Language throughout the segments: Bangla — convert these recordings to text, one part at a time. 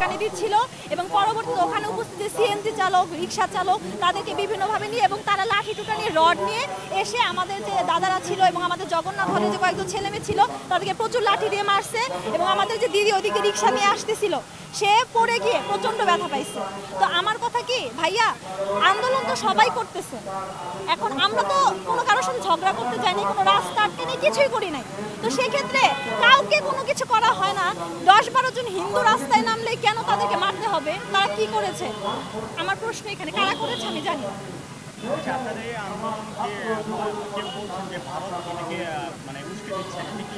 উস্কানি দিচ্ছিল এবং পরবর্তীতে ওখানে উপস্থিত সিএনজি চালক, রিক্সা চালক তাদেরকে বিভিন্নভাবে নিয়ে এবং তারা লাঠি টুটা নিয়ে রড নিয়ে এসে আমাদের যে দাদারা ছিল এবং আমাদের জগন্নাথ হলে যে কয়েকজন ছেলেমেয়ে ছিল তাদেরকে প্রচুর লাঠি দিয়ে মারছে এবং আমাদের যে দিদি ওদিকে রিক্সা নিয়ে আসতেছিল সে পড়ে গিয়ে প্রচণ্ড ব্যথা পাইছে। তো আমার কথা কি ভাইয়া, আন্দোলন তো সবাই করতেছে, এখন আমরা তো কোনো কারোর সাথে ঝগড়া করতে যাইনি, কোনো রাস্তা আটকে নেই, কিছুই করি নাই। তো সেক্ষেত্রে কাউকে কোনো কিছু করা হয় না। 10-12 জন হিন্দু রাস্তায় নামলে কেন তাদেরকে মারতে হবে? তারা কি করেছে? আমার প্রশ্ন এখানে, কারা করেছে আমি জানি না। আপনাদের এই আন্দোলনকে কেউ বলছেন যে ভারত অনেকে মানে উস্কে দিচ্ছে, এটা কি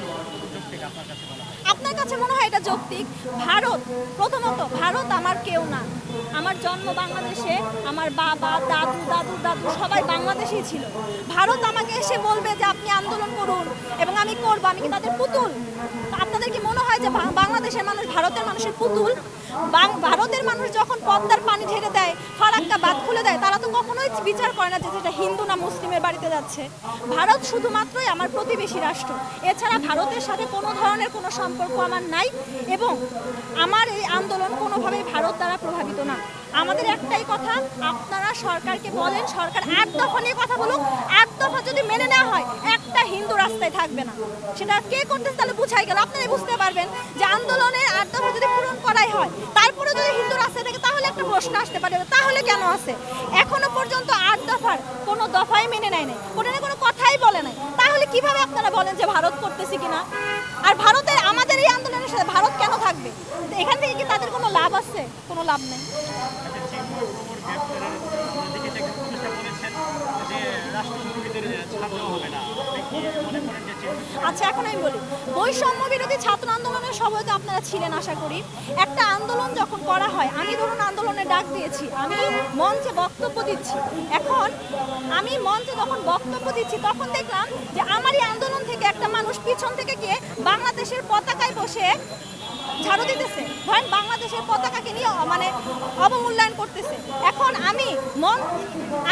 যৌক্তিক আপনার কাছে মনে হয়? আপনার কাছে মনে হয় এটা যৌক্তিক? ভারত, প্রথমত ভারত আমার কেউ না, আমার জন্ম বাংলাদেশে, আমার বাবা দাদু দাদু দাদু সবাই বাংলাদেশেই ছিল। ভারত আমাকে এসে বলবে যে আপনি আন্দোলন করুন এবং আমি করবো, আমি কি তাদের পুতুল? আপনাদের কি মনে হয় যে বাংলাদেশের মানুষ ভারতের মানুষের পুতুল? ভারতের মানুষ যখন পদ্মার পানি ঢেলে দেয়, ফারাক্কা বাঁধ খুলে দেয়, তারা তো কখনোই বিচার করে না যে সেটা হিন্দু না মুসলিমের বাড়িতে যাচ্ছে। ভারত শুধুমাত্রই আমার প্রতিবেশী রাষ্ট্র, এছাড়া ভারতের সাথে কোনো ধরনের কোনো সম্পর্ক আমার নাই এবং আমার এই আন্দোলন কোনোভাবেই ভারত দ্বারা প্রভাবিত না। আমাদের একটাই কথা, আপনারা সরকারকে বলেন, সরকার 8 দফা নিয়ে কথা বলুক, 8 দফা যদি মেনে নেওয়া হয় একটা হিন্দু রাস্তায় থাকবে না। সেটা কে করতেছে তাহলে বুঝাই গেল, আপনারাই বুঝতে পারবেন যে আন্দোলনের 8 দফা যদি পূরণ করাই হয় তারপরে যদি হিন্দু রাস্তায় থাকে তাহলে একটা প্রশ্ন আসতে পারে, তাহলে কেন আছে? এখনো পর্যন্ত 8 দফার কোনো দফাই মেনে নেয় নাই, ওটা নিয়ে কোনো কথাই বলে নাই, তাহলে কিভাবে আপনারা বলেন যে ভারত করতেছে কিনা? আর ভারতের আমাদের এই আন্দোলনের সাথে ভারত কেন থাকবে? এখান থেকে কি তাদের কোনো লাভ আছে? কোনো লাভ নেই। আচ্ছা, এখন আমি বলি, বৈষম্য বিরোধী ছাত্র আন্দোলনের সভায় তো আপনারা ছিলেন আশা করি। একটা আন্দোলন যখন করা হয়, আমি ধরুন আন্দোলনে ডাক দিয়েছি, আমি মঞ্চে বক্তব্য দিচ্ছি, এখন আমি মঞ্চে যখন বক্তব্য দিচ্ছি তখন দেখলাম যে আমারই আন্দোলন থেকে একটা মানুষ পিছন থেকে গিয়ে বাংলাদেশের পতাকায় বসে ঝাড়ু দিতেছে, ধরেন বাংলাদেশের পতাকাকে নিয়ে মানে অবমূল্যায়ন করতেছে। এখন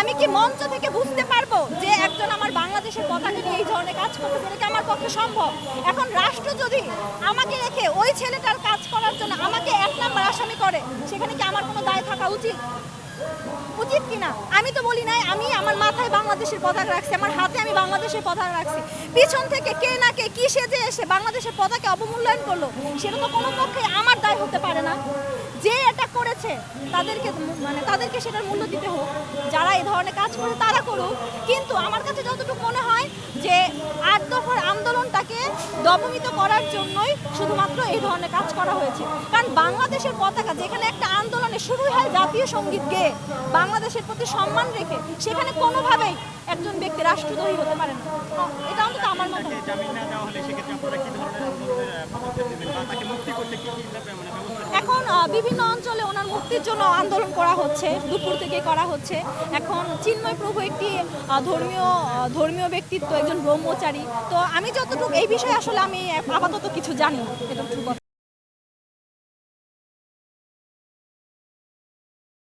আমি কি মঞ্চ থেকে বুঝতে পারবো যে একজন আমার বাংলাদেশের পতাকা নিয়ে এই ধরনের কাজ করতেছে? এটা কি আমার পক্ষে সম্ভব? এখন রাষ্ট্র যদি আমাকে রেখে ওই ছেলেটার কাজ করার জন্য আমাকে 1 নাম্বার আসামি করে, সেখানে কি আমার কোনো দায় থাকা উচিত কিনা? আমি তো বলি নাই, আমি আমার মাথায় বাংলাদেশের পতাকা রাখছি, আমার হাতে আমি বাংলাদেশের পতাকা রাখছি, পিছন থেকে কে না কে কি সেজে এসে বাংলাদেশের পতাকা অবমূল্যায়ন করলো, সেটা তো কোনো পক্ষে আমার দায় হতে পারে না। যে এটা করেছে তাদেরকে সেটার মূল্য দিতে হোক, যারা এই ধরনের কাজ করে তারা করুক। কিন্তু আমার কাছে যতটুকু মনে হয় যে 8 দফার আন্দোলনটাকে দমনিত করার জন্যই শুধুমাত্র এই ধরনের কাজ করা হয়েছে। কারণ বাংলাদেশের পতাকা যেখানে একটা আন্দোলনে শুরুই হয় জাতীয় সঙ্গীত গেয়ে, বাংলাদেশের প্রতি সম্মান রেখে, সেখানে কোনোভাবেই একজন ব্যক্তি রাষ্ট্রদ্রোহী হতে পারে না। এটা অন্তত আমার মত। এখন বিভিন্ন অঞ্চলে ওনার মুক্তির জন্য আন্দোলন করা হচ্ছে, দুপুর থেকে করা হচ্ছে। এখন চিন্ময় প্রভু একটি ধর্মীয় ব্যক্তিত্ব, একজন ব্রহ্মচারী। তো আমি যতটুকু এই বিষয়ে আসলে আমি আপাতত কিছু জানি না, এতটুকু।